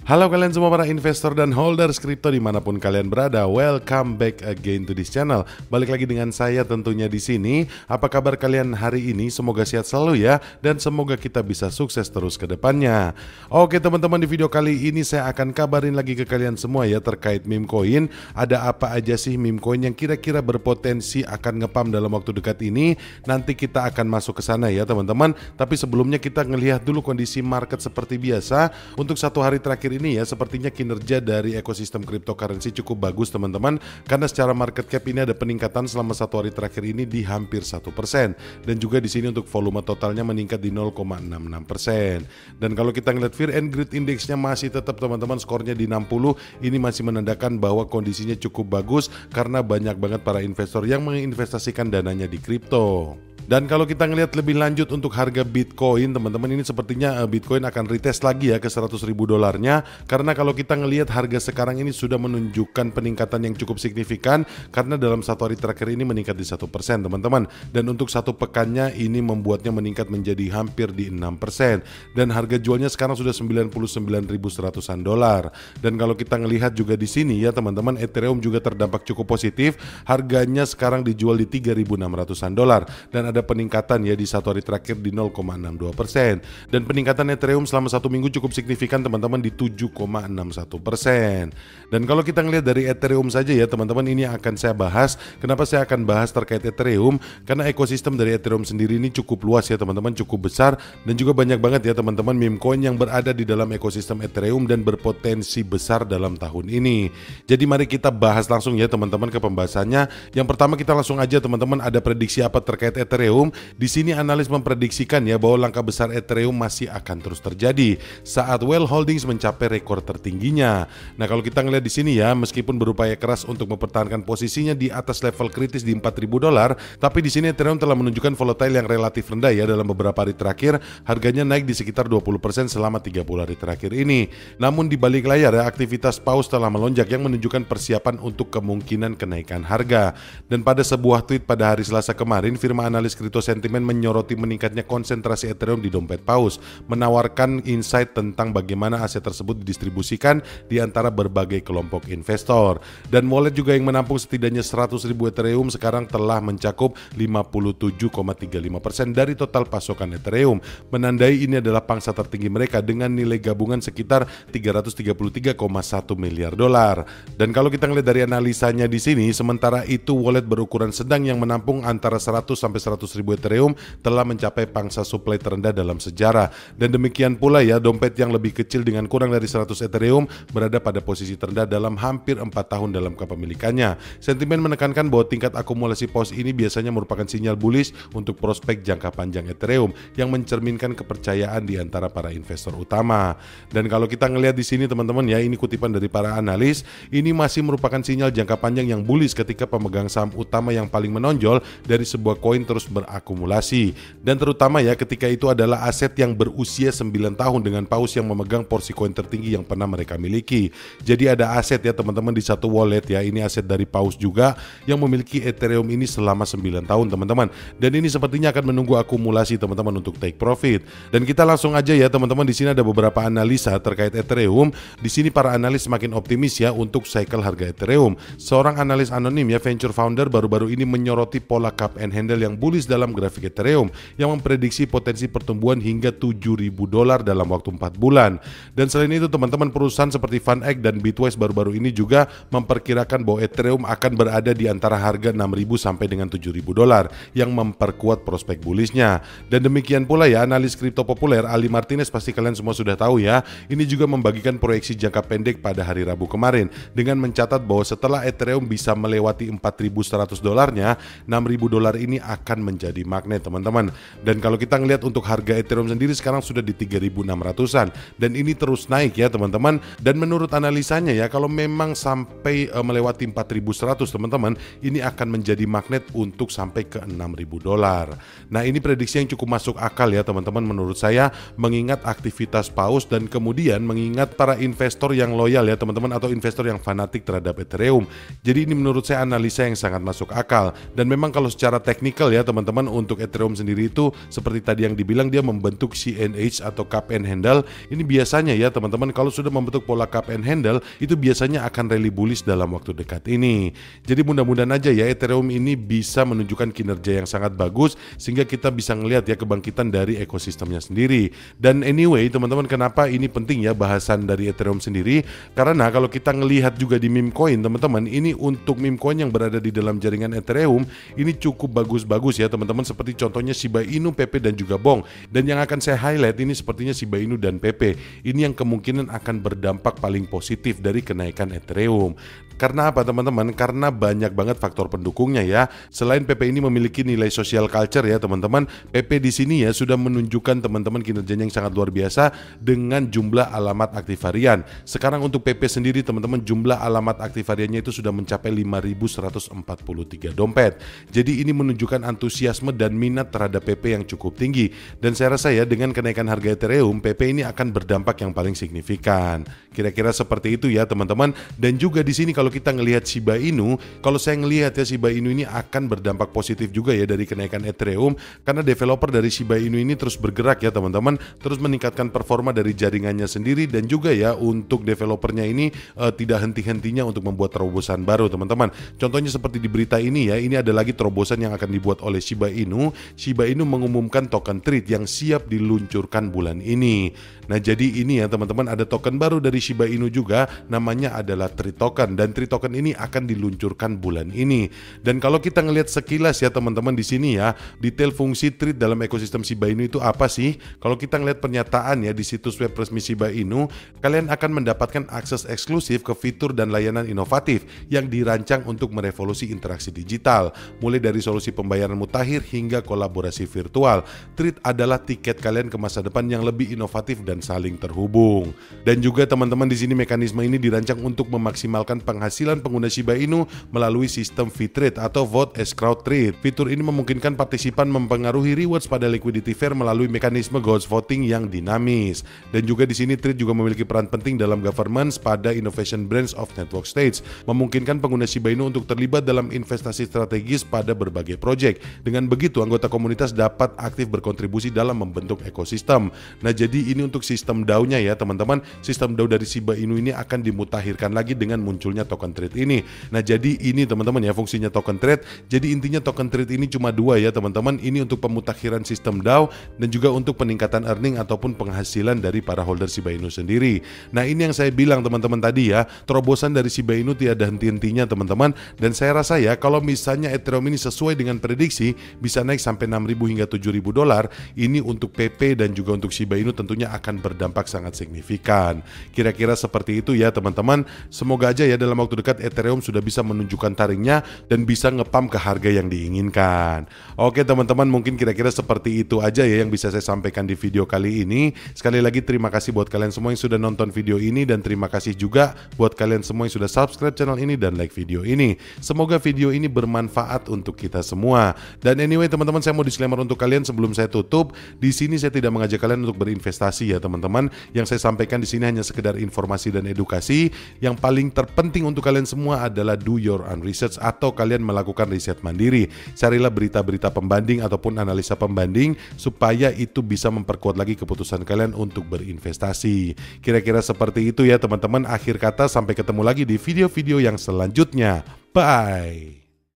Halo kalian semua para investor dan holders kripto dimanapun kalian berada, welcome back again to this channel. Balik lagi dengan saya tentunya di sini. Apa kabar kalian hari ini? Semoga sehat selalu ya, dan semoga kita bisa sukses terus ke depannya. Oke teman-teman, di video kali ini saya akan kabarin lagi ke kalian semua ya terkait meme coin. Ada apa aja sih meme coin yang kira-kira berpotensi akan ngepam dalam waktu dekat ini? Nanti kita akan masuk ke sana ya teman-teman. Tapi sebelumnya kita ngelihat dulu kondisi market seperti biasa. Untuk satu hari terakhir ini ya, sepertinya kinerja dari ekosistem cryptocurrency cukup bagus teman-teman, karena secara market cap ini ada peningkatan selama satu hari terakhir ini di hampir 1%, dan juga di sini untuk volume totalnya meningkat di 0,66%. Dan kalau kita ngeliat Fear and Greed Index-nya masih tetap teman-teman skornya di 60, ini masih menandakan bahwa kondisinya cukup bagus karena banyak banget para investor yang menginvestasikan dananya di kripto. Dan kalau kita ngelihat lebih lanjut untuk harga Bitcoin teman-teman, ini sepertinya Bitcoin akan retest lagi ya ke 100.000 dolarnya, karena kalau kita ngelihat harga sekarang ini sudah menunjukkan peningkatan yang cukup signifikan, karena dalam satu hari terakhir ini meningkat di 1% teman-teman, dan untuk satu pekannya ini membuatnya meningkat menjadi hampir di 6%, dan harga jualnya sekarang sudah 99.100-an dolar. Dan kalau kita ngelihat juga di sini ya teman-teman, Ethereum juga terdampak cukup positif, harganya sekarang dijual di 3.600-an dolar, dan ada peningkatan ya di satu hari terakhir di 0,62%, dan peningkatan Ethereum selama satu minggu cukup signifikan teman-teman di 7,61%. Dan kalau kita ngelihat dari Ethereum saja ya teman-teman, ini akan saya bahas. Kenapa saya akan bahas terkait Ethereum? Karena ekosistem dari Ethereum sendiri ini cukup luas ya teman-teman, cukup besar, dan juga banyak banget ya teman-teman meme coin yang berada di dalam ekosistem Ethereum dan berpotensi besar dalam tahun ini. Jadi mari kita bahas langsung ya teman-teman ke pembahasannya. Yang pertama kita langsung aja teman-teman, ada prediksi apa terkait Ethereum? Di sini analis memprediksikan ya bahwa langkah besar Ethereum masih akan terus terjadi saat Whale Holdings mencapai rekor tertingginya. Nah, kalau kita ngelihat di sini ya, meskipun berupaya keras untuk mempertahankan posisinya di atas level kritis di 4.000 dolar, tapi di sini Ethereum telah menunjukkan volatile yang relatif rendah ya dalam beberapa hari terakhir. Harganya naik di sekitar 20% selama 30 hari terakhir ini. Namun di balik layar ya, aktivitas paus telah melonjak yang menunjukkan persiapan untuk kemungkinan kenaikan harga. Dan pada sebuah tweet pada hari Selasa kemarin, firma analis Crypto Sentiment menyoroti meningkatnya konsentrasi Ethereum di dompet paus, menawarkan insight tentang bagaimana aset tersebut didistribusikan di antara berbagai kelompok investor. Dan wallet juga yang menampung setidaknya 100.000 Ethereum sekarang telah mencakup 57,35% dari total pasokan Ethereum, menandai ini adalah pangsa tertinggi mereka dengan nilai gabungan sekitar 333,1 miliar dolar. Dan kalau kita ngelihat dari analisanya di sini, sementara itu wallet berukuran sedang yang menampung antara 100 sampai 100.000 Ethereum telah mencapai pangsa supply terendah dalam sejarah. Dan demikian pula ya, dompet yang lebih kecil dengan kurang dari 100 Ethereum berada pada posisi terendah dalam hampir 4 tahun dalam kepemilikannya. Sentimen menekankan bahwa tingkat akumulasi paus ini biasanya merupakan sinyal bullish untuk prospek jangka panjang Ethereum yang mencerminkan kepercayaan di antara para investor utama. Dan kalau kita ngelihat di sini teman-teman ya, ini kutipan dari para analis, ini masih merupakan sinyal jangka panjang yang bullish ketika pemegang saham utama yang paling menonjol dari sebuah koin terus berakumulasi, dan terutama ya ketika itu adalah aset yang berusia 9 tahun dengan paus yang memegang porsi koin tertinggi yang pernah mereka miliki. Jadi ada aset ya teman-teman di satu wallet ya, ini aset dari paus juga yang memiliki Ethereum ini selama 9 tahun teman-teman, dan ini sepertinya akan menunggu akumulasi teman-teman untuk take profit. Dan kita langsung aja ya teman-teman, di sini ada beberapa analisa terkait Ethereum. Di sini para analis semakin optimis ya untuk cycle harga Ethereum. Seorang analis anonim ya, venture founder, baru-baru ini menyoroti pola cup and handle yang bullish dalam grafik Ethereum yang memprediksi potensi pertumbuhan hingga 7.000 dolar dalam waktu 4 bulan. Dan selain itu teman-teman, perusahaan seperti VanEck dan Bitwise baru-baru ini juga memperkirakan bahwa Ethereum akan berada di antara harga 6.000 sampai dengan 7.000 dolar yang memperkuat prospek bullishnya. Dan demikian pula ya, analis kripto populer Ali Martinez, pasti kalian semua sudah tahu ya, ini juga membagikan proyeksi jangka pendek pada hari Rabu kemarin dengan mencatat bahwa setelah Ethereum bisa melewati 4.100 dolarnya, 6.000 dolar ini akan menjadi magnet teman-teman. Dan kalau kita ngelihat untuk harga Ethereum sendiri sekarang sudah di 3.600-an, dan ini terus naik ya teman-teman. Dan menurut analisanya ya, kalau memang sampai melewati 4.100 teman-teman, ini akan menjadi magnet untuk sampai ke 6.000 dolar. Nah, ini prediksi yang cukup masuk akal ya teman-teman menurut saya, mengingat aktivitas paus dan kemudian mengingat para investor yang loyal ya teman-teman, atau investor yang fanatik terhadap Ethereum. Jadi ini menurut saya analisa yang sangat masuk akal. Dan memang kalau secara teknikal ya teman-teman, teman-teman untuk Ethereum sendiri itu seperti tadi yang dibilang dia membentuk CNH atau cup and handle. Ini biasanya ya teman-teman kalau sudah membentuk pola cup and handle itu biasanya akan rally bullish dalam waktu dekat ini. Jadi mudah-mudahan aja ya Ethereum ini bisa menunjukkan kinerja yang sangat bagus sehingga kita bisa ngelihat ya kebangkitan dari ekosistemnya sendiri. Dan anyway teman-teman, kenapa ini penting ya bahasan dari Ethereum sendiri? Karena kalau kita ngelihat juga di meme coin teman-teman, ini untuk meme coin yang berada di dalam jaringan Ethereum ini cukup bagus-bagus ya teman-teman, seperti contohnya Shiba Inu, Pepe dan juga Bong. Dan yang akan saya highlight ini sepertinya Shiba Inu dan Pepe. Ini yang kemungkinan akan berdampak paling positif dari kenaikan Ethereum. Karena apa teman-teman? Karena banyak banget faktor pendukungnya ya. Selain Pepe ini memiliki nilai social culture ya teman-teman, Pepe di sini ya sudah menunjukkan teman-teman kinerjanya yang sangat luar biasa dengan jumlah alamat aktif harian. Sekarang untuk Pepe sendiri teman-teman, jumlah alamat aktif hariannya itu sudah mencapai 5.143 dompet. Jadi ini menunjukkan antusiasme dan minat terhadap Pepe yang cukup tinggi. Dan saya rasa ya dengan kenaikan harga Ethereum, Pepe ini akan berdampak yang paling signifikan. Kira-kira seperti itu ya teman-teman. Dan juga di sini kalau kita ngelihat Shiba Inu, kalau saya ngelihat ya Shiba Inu ini akan berdampak positif juga ya dari kenaikan Ethereum, karena developer dari Shiba Inu ini terus bergerak ya teman-teman, terus meningkatkan performa dari jaringannya sendiri, dan juga ya untuk developernya ini tidak henti-hentinya untuk membuat terobosan baru teman-teman. Contohnya seperti di berita ini ya, ini ada lagi terobosan yang akan dibuat oleh Shiba Inu. Shiba Inu mengumumkan token TREAT yang siap diluncurkan bulan ini. Nah jadi ini ya teman-teman, ada token baru dari Shiba Inu juga, namanya adalah TREAT token, dan TREAT token ini akan diluncurkan bulan ini. Dan kalau kita ngelihat sekilas ya teman-teman di sini ya, detail fungsi TREAT dalam ekosistem Shiba Inu itu apa sih? Kalau kita ngelihat pernyataan ya di situs web resmi Shiba Inu, kalian akan mendapatkan akses eksklusif ke fitur dan layanan inovatif yang dirancang untuk merevolusi interaksi digital, mulai dari solusi pembayaran mutakhir hingga kolaborasi virtual. TREAT adalah tiket kalian ke masa depan yang lebih inovatif dan saling terhubung. Dan juga teman-teman di sini mekanisme ini dirancang untuk memaksimalkan penghasilan pengguna Shiba Inu melalui sistem V-Trade atau Vote as Crowd Trade. Fitur ini memungkinkan partisipan mempengaruhi rewards pada liquidity fair melalui mekanisme ghost voting yang dinamis. Dan juga di sini TREAT juga memiliki peran penting dalam governance pada innovation branch of network states, memungkinkan pengguna Shiba Inu untuk terlibat dalam investasi strategis pada berbagai proyek. Dengan begitu anggota komunitas dapat aktif berkontribusi dalam membentuk ekosistem. Nah jadi ini untuk sistem DAO-nya ya teman-teman. Sistem DAO dari Shiba Inu ini akan dimutakhirkan lagi dengan munculnya token TREAT ini. Nah jadi ini teman-teman ya fungsinya token TREAT. Jadi intinya token TREAT ini cuma dua ya teman-teman. Ini untuk pemutakhiran sistem DAO dan juga untuk peningkatan earning ataupun penghasilan dari para holder Shiba Inu sendiri. Nah ini yang saya bilang teman-teman tadi ya, terobosan dari Shiba Inu tiada henti-hentinya teman-teman. Dan saya rasa ya kalau misalnya Ethereum ini sesuai dengan prediksi bisa naik sampai 6.000 hingga 7.000 dolar, ini untuk PP dan juga untuk Shiba Inu tentunya akan berdampak sangat signifikan. Kira-kira seperti itu ya teman-teman. Semoga aja ya dalam waktu dekat Ethereum sudah bisa menunjukkan taringnya dan bisa ngepump ke harga yang diinginkan. Oke teman-teman, mungkin kira-kira seperti itu aja ya yang bisa saya sampaikan di video kali ini. Sekali lagi terima kasih buat kalian semua yang sudah nonton video ini, dan terima kasih juga buat kalian semua yang sudah subscribe channel ini dan like video ini. Semoga video ini bermanfaat untuk kita semua. Dan anyway teman-teman, saya mau disclaimer untuk kalian sebelum saya tutup. Di sini saya tidak mengajak kalian untuk berinvestasi ya teman-teman. Yang saya sampaikan di sini hanya sekedar informasi dan edukasi. Yang paling terpenting untuk kalian semua adalah do your own research atau kalian melakukan riset mandiri. Carilah berita-berita pembanding ataupun analisa pembanding supaya itu bisa memperkuat lagi keputusan kalian untuk berinvestasi. Kira-kira seperti itu ya teman-teman. Akhir kata, sampai ketemu lagi di video-video yang selanjutnya. Bye.